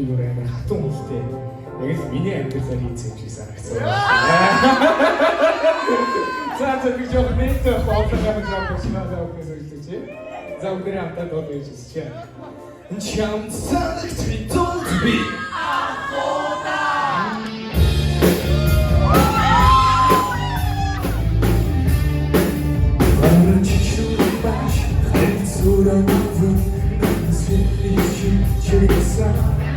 бүр амар хатан уултай. Яг л миний амьдралаар хийсэн юм шиг санагдсан. За би жоохон нэтэ хоолойгоо зам гэж байна. За өнөөдөр хамтдаа дуу хийж үзчихье. Чам санагт би don't be Суран вон, светлый чуть-чуть